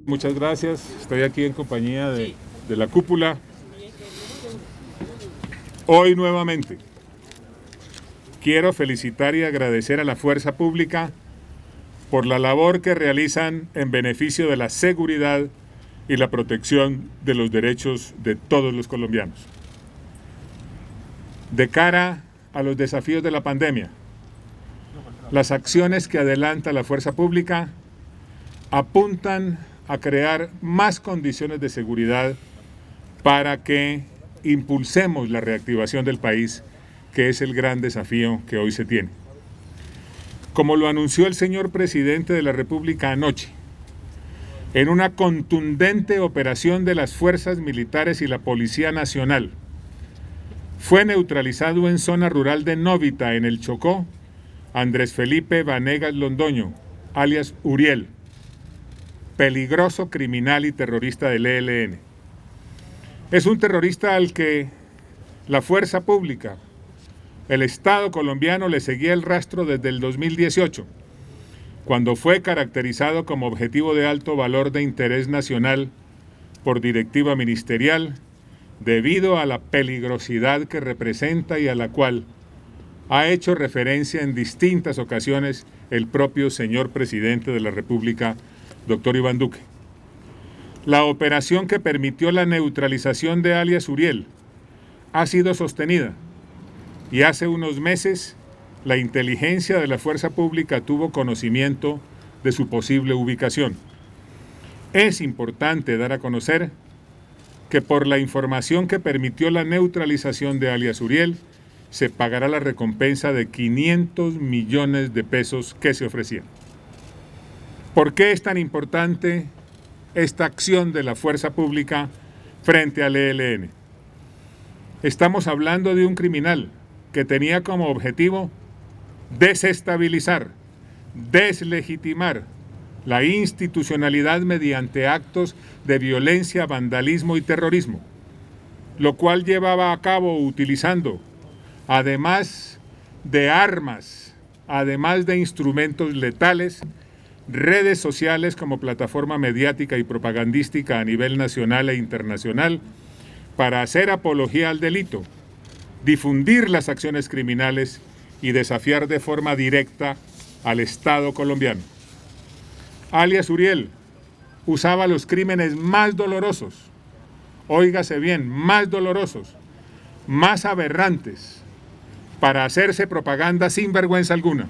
Muchas gracias, estoy aquí en compañía de la cúpula. Hoy nuevamente quiero felicitar y agradecer a la fuerza pública por la labor que realizan en beneficio de la seguridad y la protección de los derechos de todos los colombianos. De cara a los desafíos de la pandemia, las acciones que adelanta la fuerza pública apuntan a crear más condiciones de seguridad para que impulsemos la reactivación del país, que es el gran desafío que hoy se tiene. Como lo anunció el señor presidente de la República anoche, en una contundente operación de las fuerzas militares y la Policía Nacional, fue neutralizado en zona rural de Novita, en el Chocó, Andrés Felipe Vanegas Londoño, alias Uriel, peligroso criminal y terrorista del ELN. Es un terrorista al que la fuerza pública, el Estado colombiano, le seguía el rastro desde el 2018, cuando fue caracterizado como objetivo de alto valor de interés nacional por directiva ministerial, debido a la peligrosidad que representa y a la cual ha hecho referencia en distintas ocasiones el propio señor presidente de la República, doctor Iván Duque. La operación que permitió la neutralización de alias Uriel ha sido sostenida y hace unos meses la inteligencia de la fuerza pública tuvo conocimiento de su posible ubicación. Es importante dar a conocer que por la información que permitió la neutralización de alias Uriel se pagará la recompensa de 500 millones de pesos que se ofrecían. ¿Por qué es tan importante esta acción de la fuerza pública frente al ELN? Estamos hablando de un criminal que tenía como objetivo desestabilizar, deslegitimar la institucionalidad mediante actos de violencia, vandalismo y terrorismo, lo cual llevaba a cabo utilizando, además de armas, además de instrumentos letales, redes sociales como plataforma mediática y propagandística a nivel nacional e internacional para hacer apología al delito, difundir las acciones criminales y desafiar de forma directa al Estado colombiano. Alias Uriel usaba los crímenes más dolorosos, óigase bien, más dolorosos, más aberrantes, para hacerse propaganda sin vergüenza alguna.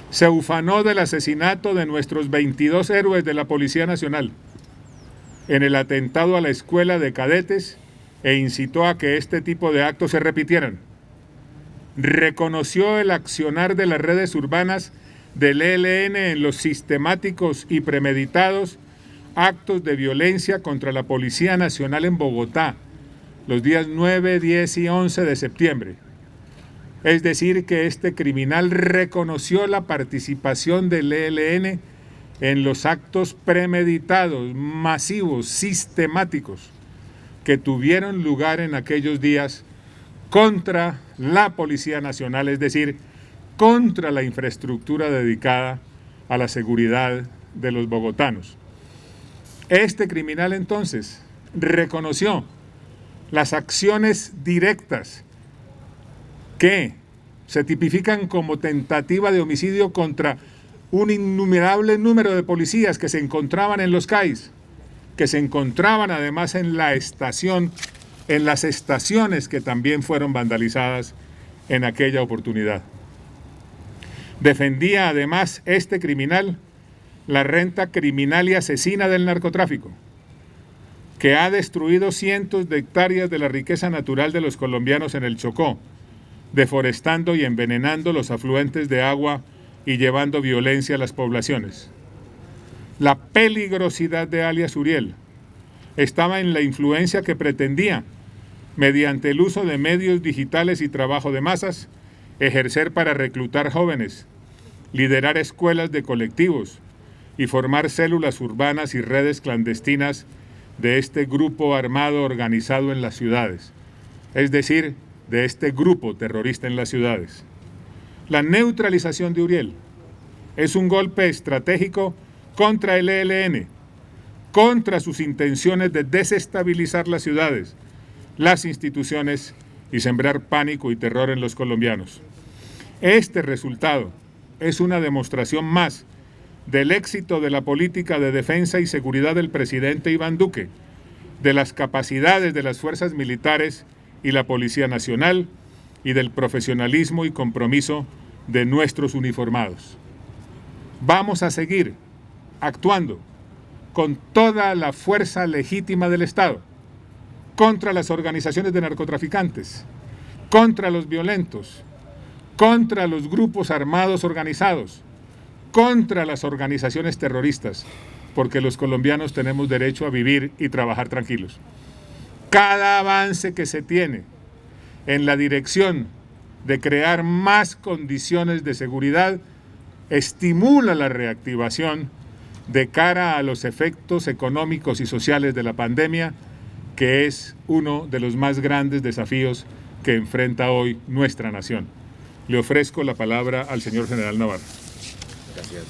Se ufanó del asesinato de nuestros 22 héroes de la Policía Nacional en el atentado a la escuela de cadetes e incitó a que este tipo de actos se repitieran. Reconoció el accionar de las redes urbanas del ELN en los sistemáticos y premeditados actos de violencia contra la Policía Nacional en Bogotá los días 9, 10 y 11 de septiembre. Es decir, que este criminal reconoció la participación del ELN en los actos premeditados, masivos, sistemáticos, que tuvieron lugar en aquellos días contra la Policía Nacional, es decir, contra la infraestructura dedicada a la seguridad de los bogotanos. Este criminal entonces reconoció las acciones directas que se tipifican como tentativa de homicidio contra un innumerable número de policías que se encontraban en los CAIs, que se encontraban además en la estación, en las estaciones que también fueron vandalizadas en aquella oportunidad. Defendía además este criminal la renta criminal y asesina del narcotráfico, que ha destruido cientos de hectáreas de la riqueza natural de los colombianos en el Chocó, deforestando y envenenando los afluentes de agua y llevando violencia a las poblaciones. La peligrosidad de alias Uriel estaba en la influencia que pretendía, mediante el uso de medios digitales y trabajo de masas, ejercer para reclutar jóvenes, liderar escuelas de colectivos y formar células urbanas y redes clandestinas de este grupo armado organizado en las ciudades, es decir, de este grupo terrorista en las ciudades. La neutralización de Uriel es un golpe estratégico contra el ELN, contra sus intenciones de desestabilizar las ciudades, las instituciones y sembrar pánico y terror en los colombianos. Este resultado es una demostración más del éxito de la política de defensa y seguridad del presidente Iván Duque, de las capacidades de las fuerzas militares y la Policía Nacional y del profesionalismo y compromiso de nuestros uniformados. Vamos a seguir actuando con toda la fuerza legítima del Estado contra las organizaciones de narcotraficantes, contra los violentos, contra los grupos armados organizados, contra las organizaciones terroristas, porque los colombianos tenemos derecho a vivir y trabajar tranquilos. Cada avance que se tiene en la dirección de crear más condiciones de seguridad estimula la reactivación de cara a los efectos económicos y sociales de la pandemia, que es uno de los más grandes desafíos que enfrenta hoy nuestra nación. Le ofrezco la palabra al señor general Navarro. Gracias.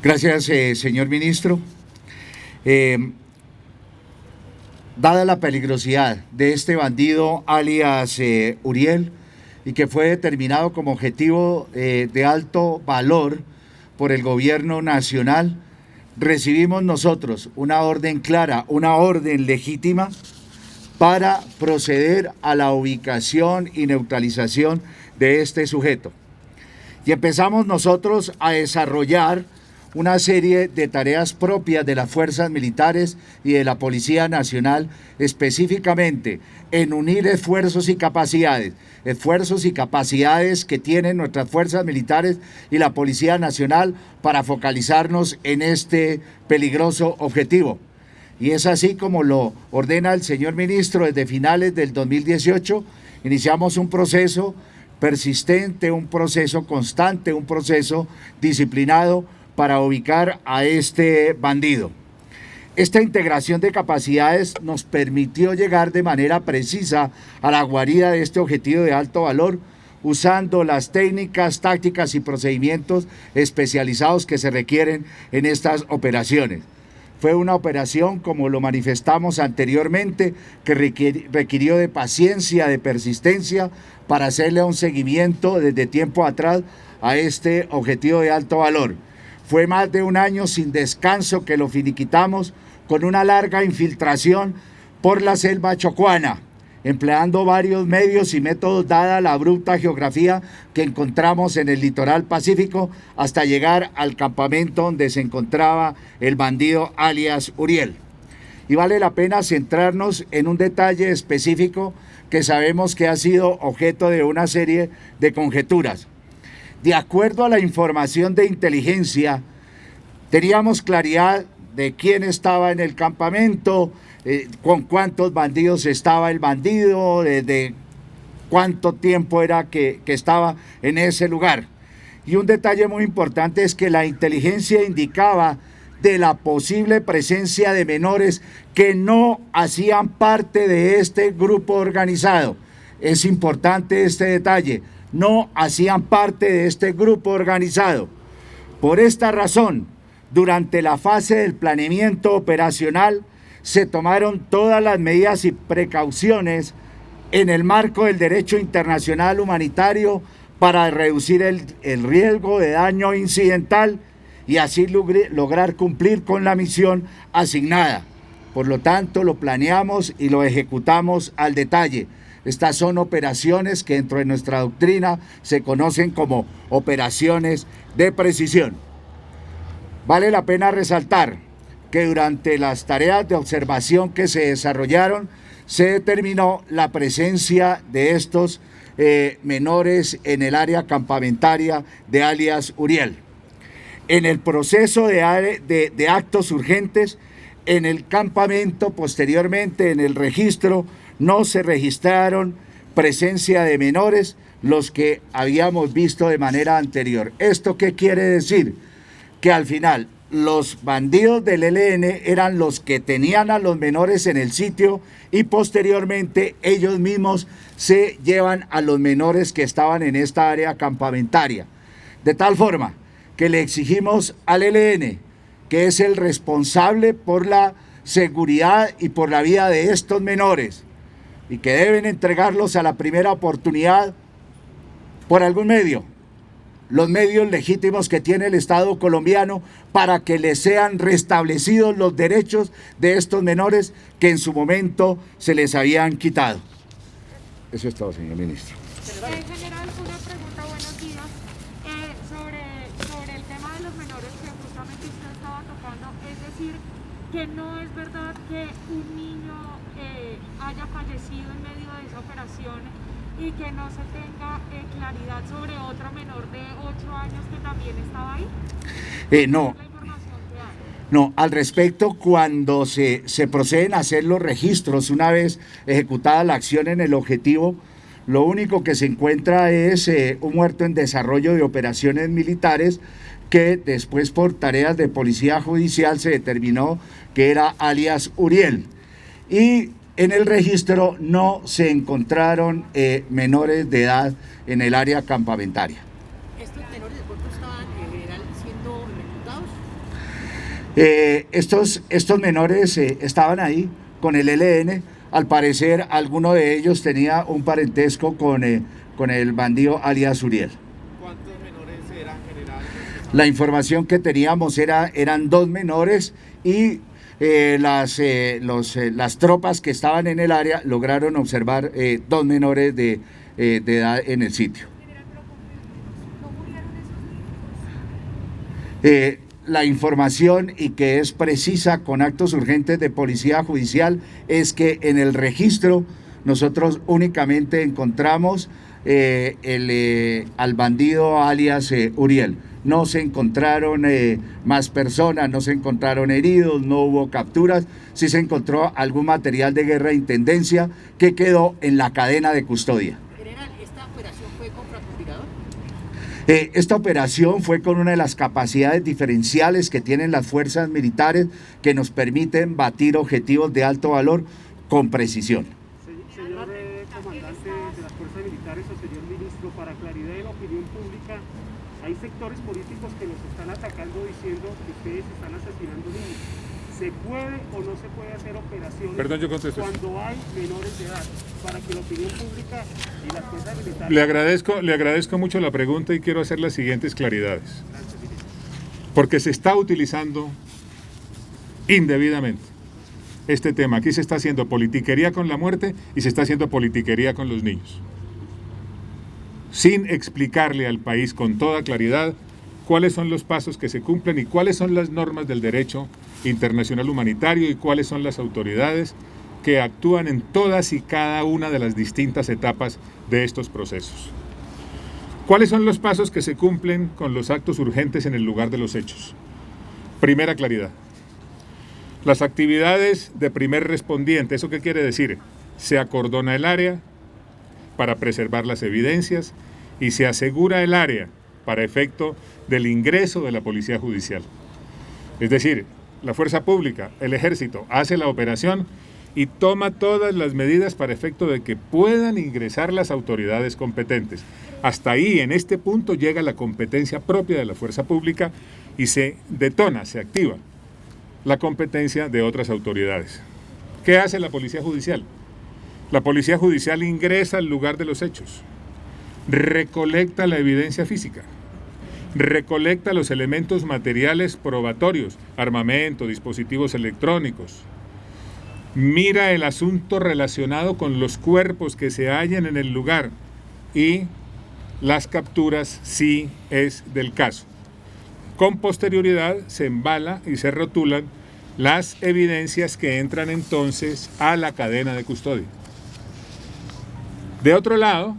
Gracias, señor ministro. Dada la peligrosidad de este bandido alias Uriel, y que fue determinado como objetivo de alto valor por el gobierno nacional, recibimos nosotros una orden clara, una orden legítima para proceder a la ubicación y neutralización de este sujeto. Y empezamos nosotros a desarrollar una serie de tareas propias de las fuerzas militares y de la Policía Nacional, específicamente en unir esfuerzos y capacidades que tienen nuestras fuerzas militares y la Policía Nacional para focalizarnos en este peligroso objetivo. Y es así como lo ordena el señor ministro. Desde finales del 2018 iniciamos un proceso persistente, un proceso constante, un proceso disciplinado para ubicar a este bandido. Esta integración de capacidades nos permitió llegar de manera precisa a la guarida de este objetivo de alto valor, usando las técnicas, tácticas y procedimientos especializados que se requieren en estas operaciones. Fue una operación, como lo manifestamos anteriormente, que requirió de paciencia, de persistencia, para hacerle un seguimiento desde tiempo atrás a este objetivo de alto valor. Fue más de un año sin descanso que lo finiquitamos, con una larga infiltración por la selva chocuana, empleando varios medios y métodos dada la abrupta geografía que encontramos en el litoral pacífico, hasta llegar al campamento donde se encontraba el bandido alias Uriel. Y vale la pena centrarnos en un detalle específico que sabemos que ha sido objeto de una serie de conjeturas. De acuerdo a la información de inteligencia, teníamos claridad de quién estaba en el campamento, con cuántos bandidos estaba el bandido, de cuánto tiempo era que estaba en ese lugar. Y un detalle muy importante es que la inteligencia indicaba de la posible presencia de menores que no hacían parte de este grupo organizado. Es importante este detalle. No hacían parte de este grupo organizado. Por esta razón, durante la fase del planeamiento operacional, se tomaron todas las medidas y precauciones en el marco del derecho internacional humanitario para reducir el riesgo de daño incidental y así lograr cumplir con la misión asignada. Por lo tanto, lo planeamos y lo ejecutamos al detalle. Estas son operaciones que dentro de nuestra doctrina se conocen como operaciones de precisión. Vale la pena resaltar que durante las tareas de observación que se desarrollaron, se determinó la presencia de estos menores en el área campamentaria de alias Uriel. en el proceso de actos urgentes, en el campamento, posteriormente en el registro, no se registraron presencia de menores, los que habíamos visto de manera anterior. ¿Esto qué quiere decir? Que al final los bandidos del ELN eran los que tenían a los menores en el sitio y posteriormente ellos mismos se llevan a los menores que estaban en esta área campamentaria. De tal forma que le exigimos al ELN, que es el responsable por la seguridad y por la vida de estos menores, y que deben entregarlos a la primera oportunidad por algún medio, los medios legítimos que tiene el Estado colombiano para que les sean restablecidos los derechos de estos menores que en su momento se les habían quitado. Eso es todo, señor ministro. General, una pregunta, buenos días, sobre el tema de los menores que justamente usted estaba tocando, es decir, que no es verdad que un niño haya fallecido en medio de esa operación y que no se tenga claridad sobre otro menor de 8 años que también estaba ahí. No. ¿Es la información que hay? No, al respecto, cuando se proceden a hacer los registros, una vez ejecutada la acción en el objetivo, lo único que se encuentra es un muerto en desarrollo de operaciones militares que después por tareas de policía judicial se determinó que era alias Uriel. Y en el registro no se encontraron menores de edad en el área campamentaria. ¿Estos menores de pronto estaban en general siendo reclutados? Estos menores estaban ahí con el ELN. Al parecer, alguno de ellos tenía un parentesco con el bandido alias Uriel. ¿Cuántos menores eran, general? La información que teníamos eran 2 menores y las tropas que estaban en el área lograron observar 2 menores de edad en el sitio. La información, y que es precisa con actos urgentes de policía judicial, es que en el registro nosotros únicamente encontramos al bandido alias Uriel. No se encontraron más personas, no se encontraron heridos, no hubo capturas. Sí se encontró algún material de guerra de intendencia que quedó en la cadena de custodia. General, ¿esta operación fue con francotirador? Esta operación fue con una de las capacidades diferenciales que tienen las fuerzas militares que nos permiten batir objetivos de alto valor con precisión. Señor comandante de las fuerzas militares o señor ministro, para claridad de la opinión pública, hay sectores políticos que nos están atacando diciendo que ustedes están asesinando niños. ¿Se puede o no se puede hacer operaciones cuando hay menores de edad? Para que la opinión pública y las fuerzas militares... Le agradezco mucho la pregunta y quiero hacer las siguientes claridades. Porque se está utilizando indebidamente este tema. Aquí se está haciendo politiquería con la muerte y se está haciendo politiquería con los niños, sin explicarle al país con toda claridad cuáles son los pasos que se cumplen y cuáles son las normas del derecho internacional humanitario y cuáles son las autoridades que actúan en todas y cada una de las distintas etapas de estos procesos. ¿Cuáles son los pasos que se cumplen con los actos urgentes en el lugar de los hechos? Primera claridad. Las actividades de primer respondiente, ¿eso qué quiere decir? Se acordona el área para preservar las evidencias y se asegura el área para efecto del ingreso de la policía judicial. Es decir, la fuerza pública, el ejército, hace la operación y toma todas las medidas para efecto de que puedan ingresar las autoridades competentes. Hasta ahí, en este punto, llega la competencia propia de la fuerza pública y se detona, se activa la competencia de otras autoridades. ¿Qué hace la policía judicial? La policía judicial ingresa al lugar de los hechos, recolecta la evidencia física, recolecta los elementos materiales probatorios, armamento, dispositivos electrónicos, mira el asunto relacionado con los cuerpos que se hallan en el lugar y las capturas si es del caso. Con posterioridad se embala y se rotulan las evidencias que entran entonces a la cadena de custodia. De otro lado,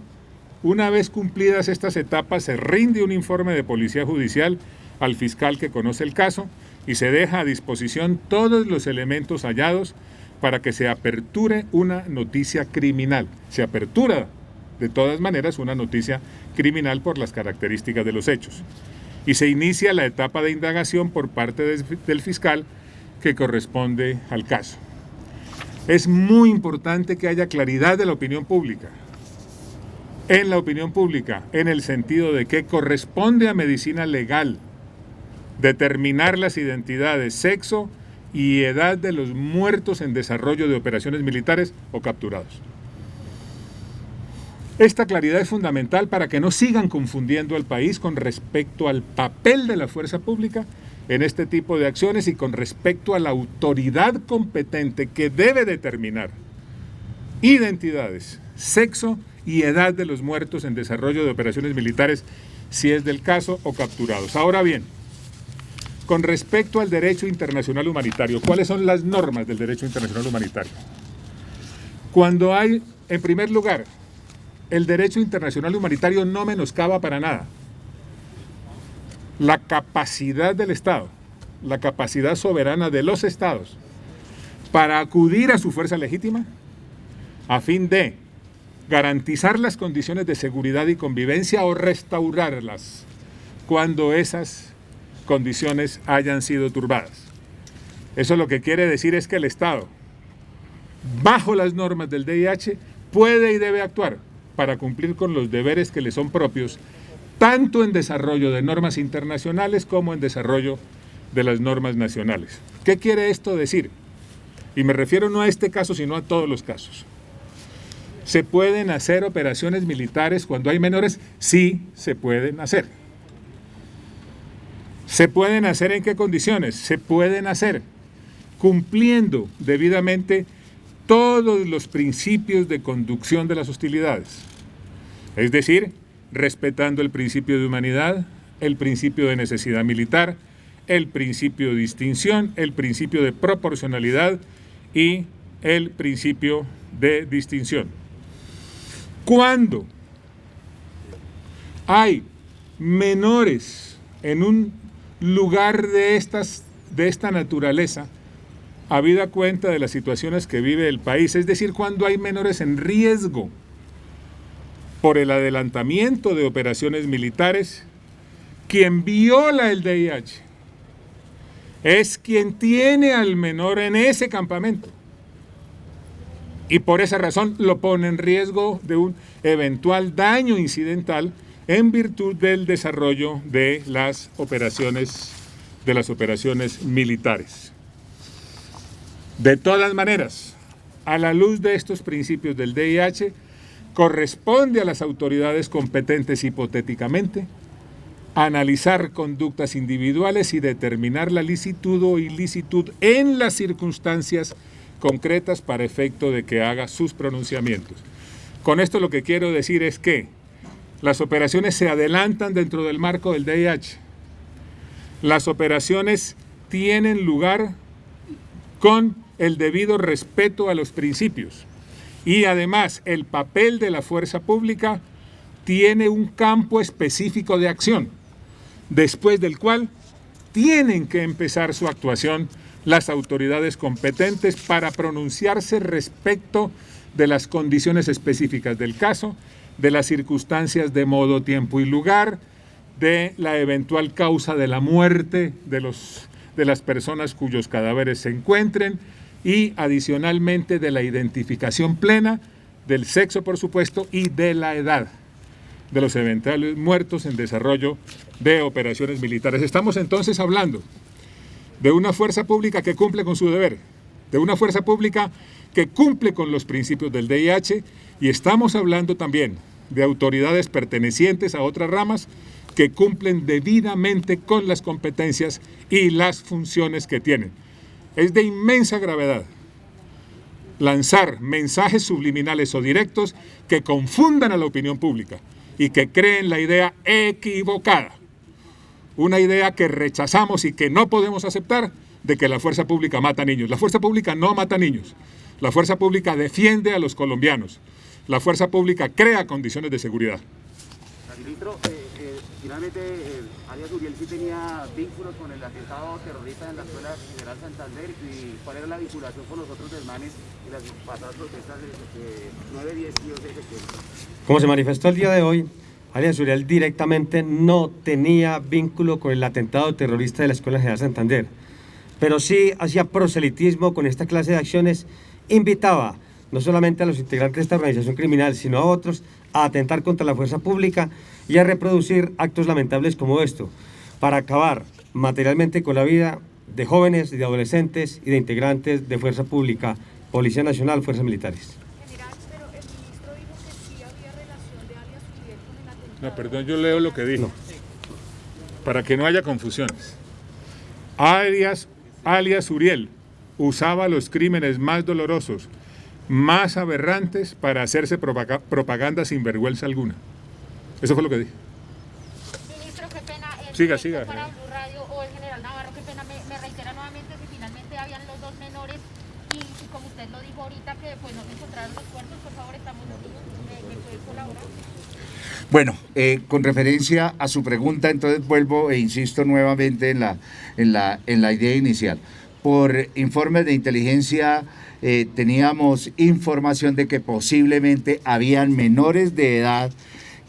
una vez cumplidas estas etapas, se rinde un informe de policía judicial al fiscal que conoce el caso y se deja a disposición todos los elementos hallados para que se aperture una noticia criminal. Se apertura de todas maneras una noticia criminal por las características de los hechos. Y se inicia la etapa de indagación por parte del fiscal que corresponde al caso. Es muy importante que haya claridad de la opinión pública. En la opinión pública, en el sentido de que corresponde a medicina legal determinar las identidades, sexo y edad de los muertos en desarrollo de operaciones militares o capturados. Esta claridad es fundamental para que no sigan confundiendo al país con respecto al papel de la fuerza pública en este tipo de acciones y con respecto a la autoridad competente que debe determinar identidades, sexo y edad de los muertos en desarrollo de operaciones militares, si es del caso, o capturados. Ahora bien, con respecto al derecho internacional humanitario, ¿cuáles son las normas del derecho internacional humanitario? Cuando hay, en primer lugar, el derecho internacional humanitario no menoscaba para nada la capacidad del Estado, la capacidad soberana de los Estados para acudir a su fuerza legítima a fin de garantizar las condiciones de seguridad y convivencia o restaurarlas cuando esas condiciones hayan sido turbadas. Eso lo que quiere decir es que el Estado, bajo las normas del DIH, puede y debe actuar para cumplir con los deberes que le son propios, tanto en desarrollo de normas internacionales como en desarrollo de las normas nacionales. ¿Qué quiere esto decir? Y me refiero no a este caso, sino a todos los casos. ¿Se pueden hacer operaciones militares cuando hay menores? Sí, se pueden hacer. ¿Se pueden hacer en qué condiciones? Se pueden hacer cumpliendo debidamente todos los principios de conducción de las hostilidades. Es decir, respetando el principio de humanidad, el principio de necesidad militar, el principio de distinción, el principio de proporcionalidad y el principio de distinción. Cuando hay menores en un lugar de esta naturaleza, habida cuenta de las situaciones que vive el país, es decir, cuando hay menores en riesgo por el adelantamiento de operaciones militares, quien viola el DIH es quien tiene al menor en ese campamento y por esa razón lo pone en riesgo de un eventual daño incidental en virtud del desarrollo de las operaciones militares. De todas maneras, a la luz de estos principios del DIH, corresponde a las autoridades competentes hipotéticamente analizar conductas individuales y determinar la licitud o ilicitud en las circunstancias concretas para efecto de que haga sus pronunciamientos. Con esto lo que quiero decir es que las operaciones se adelantan dentro del marco del DIH. Las operaciones tienen lugar con el debido respeto a los principios. Y además, el papel de la fuerza pública tiene un campo específico de acción, después del cual tienen que empezar su actuación las autoridades competentes para pronunciarse respecto de las condiciones específicas del caso, de las circunstancias de modo, tiempo y lugar, de la eventual causa de la muerte de las personas cuyos cadáveres se encuentren, y adicionalmente de la identificación plena del sexo, por supuesto, y de la edad de los eventuales muertos en desarrollo de operaciones militares. Estamos entonces hablando de una fuerza pública que cumple con su deber, de una fuerza pública que cumple con los principios del DIH, y estamos hablando también de autoridades pertenecientes a otras ramas que cumplen debidamente con las competencias y las funciones que tienen. Es de inmensa gravedad lanzar mensajes subliminales o directos que confundan a la opinión pública y que creen la idea equivocada, una idea que rechazamos y que no podemos aceptar, de que la fuerza pública mata niños. La fuerza pública no mata niños. La fuerza pública defiende a los colombianos. La fuerza pública crea condiciones de seguridad. Ministro, Finalmente, alias Uriel sí tenía vínculos con el atentado terrorista en la Escuela General Santander, y cuál era la vinculación con los otros desmanes y las pasadas protestas de 9, 10 y 11 de septiembre. Como se manifestó el día de hoy, alias Uriel directamente no tenía vínculo con el atentado terrorista de la Escuela General Santander, pero sí hacía proselitismo con esta clase de acciones, invitaba no solamente a los integrantes de esta organización criminal, sino a otros a atentar contra la fuerza pública y a reproducir actos lamentables como esto, para acabar materialmente con la vida de jóvenes, de adolescentes y de integrantes de fuerza pública, Policía Nacional, Fuerzas Militares. General, pero el ministro dijo que sí había relación de alias Uriel con el atentado. No, perdón, yo leo lo que dijo. Para que no haya confusiones. Alias Uriel usaba los crímenes más dolorosos, más aberrantes, para hacerse propaganda sin vergüenza alguna. Eso fue lo que dije. Ministro, qué pena. Siga. Para Blue Radio o el general Navarro, qué pena, me reitera nuevamente que finalmente habían los dos menores y como usted lo dijo ahorita, que pues no se encontraron los cuerpos. Por favor, estamos listos. ¿Me puede colaborar? Bueno, con referencia a su pregunta, entonces vuelvo e insisto nuevamente en la idea inicial. Por informes de inteligencia teníamos información de que posiblemente habían menores de edad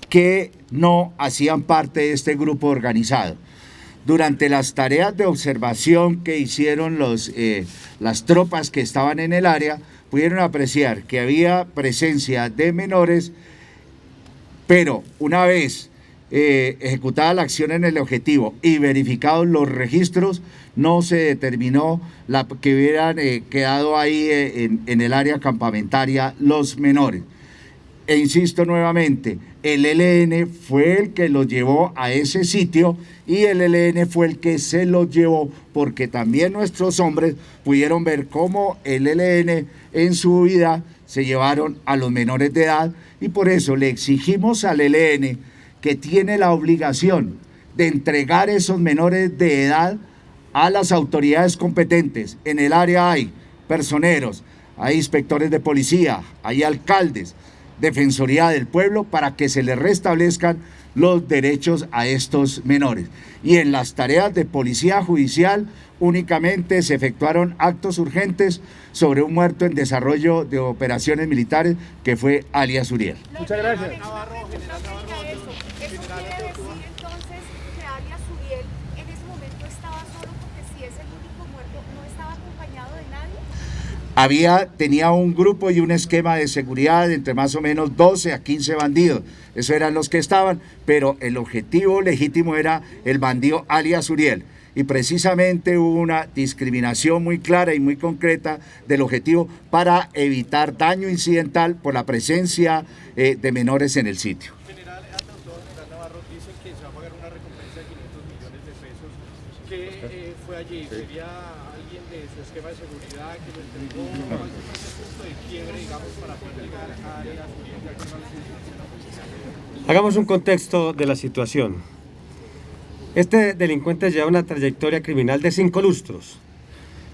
que no hacían parte de este grupo organizado. Durante las tareas de observación que hicieron las tropas que estaban en el área, pudieron apreciar que había presencia de menores, pero una vez ejecutada la acción en el objetivo y verificados los registros, no se determinó que hubieran quedado ahí en el área campamentaria los menores. E insisto nuevamente, el ELN fue el que los llevó a ese sitio y el ELN fue el que se los llevó, porque también nuestros hombres pudieron ver cómo el ELN en su vida se llevaron a los menores de edad, y por eso le exigimos al ELN, que tiene la obligación de entregar esos menores de edad a las autoridades competentes. En el área hay personeros, hay inspectores de policía, hay alcaldes, Defensoría del Pueblo, para que se les restablezcan los derechos a estos menores. Y en las tareas de policía judicial únicamente se efectuaron actos urgentes sobre un muerto en desarrollo de operaciones militares, que fue alias Uriel. Muchas gracias. Eso quiere decir entonces que alias Uriel en ese momento estaba solo, porque si es el único muerto, ¿no estaba acompañado de nadie? Tenía un grupo y un esquema de seguridad entre más o menos 12 a 15 bandidos. Esos eran los que estaban, pero el objetivo legítimo era el bandido alias Uriel. Y precisamente hubo una discriminación muy clara y muy concreta del objetivo para evitar daño incidental por la presencia de menores en el sitio. General Navarro, dicen que se va a pagar una recompensa de 500 millones de pesos. ¿Qué fue allí? ¿Sería alguien de su esquema de seguridad que lo entregó? ¿Cuál fue ese punto de quiebre, digamos, para poder llegar a la seguridad? Hagamos un contexto de la situación. Este delincuente lleva una trayectoria criminal de 5 lustros,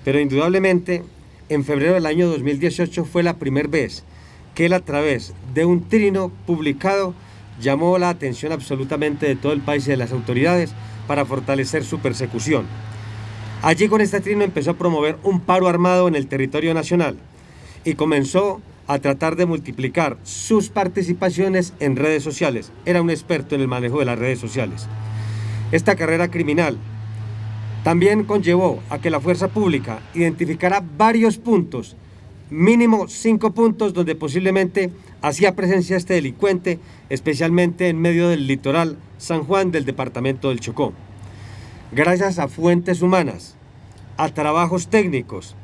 pero indudablemente en febrero del año 2018 fue la primera vez que él, a través de un trino publicado, llamó la atención absolutamente de todo el país y de las autoridades para fortalecer su persecución. Allí, con este trino, empezó a promover un paro armado en el territorio nacional y comenzó a tratar de multiplicar sus participaciones en redes sociales. Era un experto en el manejo de las redes sociales. Esta carrera criminal también conllevó a que la fuerza pública identificara varios puntos, mínimo 5 puntos, donde posiblemente hacía presencia este delincuente, especialmente en medio del litoral San Juan del departamento del Chocó. Gracias a fuentes humanas, a trabajos técnicos,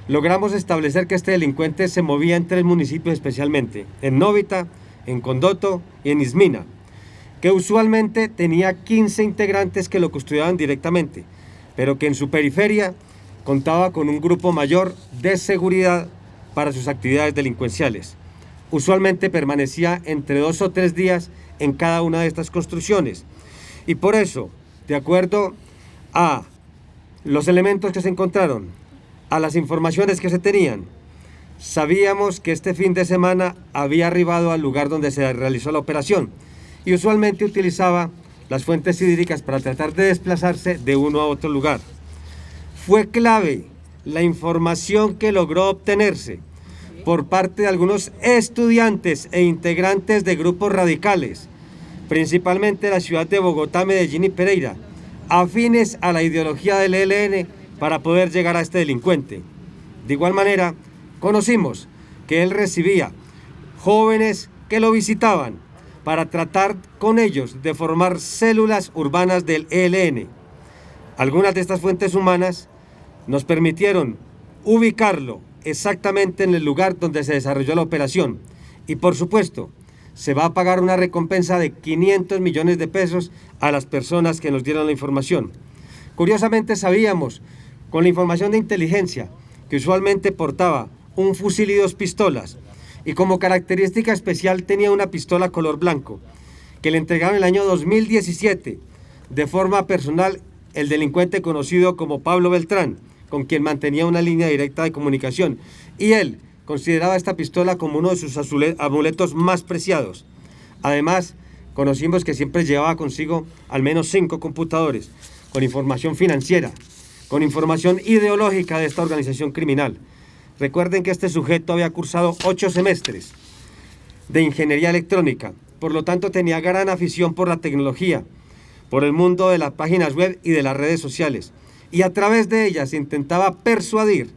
logramos establecer que este delincuente se movía en 3 municipios especialmente, en Novita, en Condoto y en Ismina, que usualmente tenía 15 integrantes que lo custodiaban directamente, pero que en su periferia contaba con un grupo mayor de seguridad para sus actividades delincuenciales. Usualmente permanecía entre 2 o 3 días en cada una de estas construcciones, y por eso, de acuerdo a los elementos que se encontraron, a las informaciones que se tenían, sabíamos que este fin de semana había arribado al lugar donde se realizó la operación, y usualmente utilizaba las fuentes hídricas para tratar de desplazarse de uno a otro lugar. Fue clave la información que logró obtenerse por parte de algunos estudiantes e integrantes de grupos radicales, principalmente de la ciudad de Bogotá, Medellín y Pereira, afines a la ideología del ELN para poder llegar a este delincuente. De igual manera, conocimos que él recibía jóvenes que lo visitaban para tratar con ellos de formar células urbanas del ELN. Algunas de estas fuentes humanas nos permitieron ubicarlo exactamente en el lugar donde se desarrolló la operación y, por supuesto, se va a pagar una recompensa de 500 millones de pesos a las personas que nos dieron la información. Curiosamente sabíamos, con la información de inteligencia, que usualmente portaba un fusil y 2 pistolas, y como característica especial tenía una pistola color blanco, que le entregaron en el año 2017 de forma personal el delincuente conocido como Pablo Beltrán, con quien mantenía una línea directa de comunicación, y él consideraba esta pistola como uno de sus amuletos más preciados. Además, conocimos que siempre llevaba consigo al menos 5 computadores, con información financiera, con información ideológica de esta organización criminal. Recuerden que este sujeto había cursado 8 semestres de ingeniería electrónica, por lo tanto tenía gran afición por la tecnología, por el mundo de las páginas web y de las redes sociales, y a través de ellas intentaba persuadir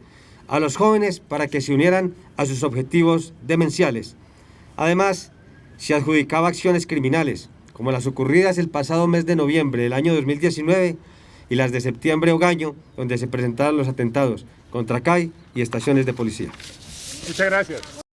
a los jóvenes para que se unieran a sus objetivos demenciales. Además, se adjudicaba acciones criminales, como las ocurridas el pasado mes de noviembre del año 2019 y las de septiembre o Ogaño, donde se presentaron los atentados contra CAI y estaciones de policía. Muchas gracias.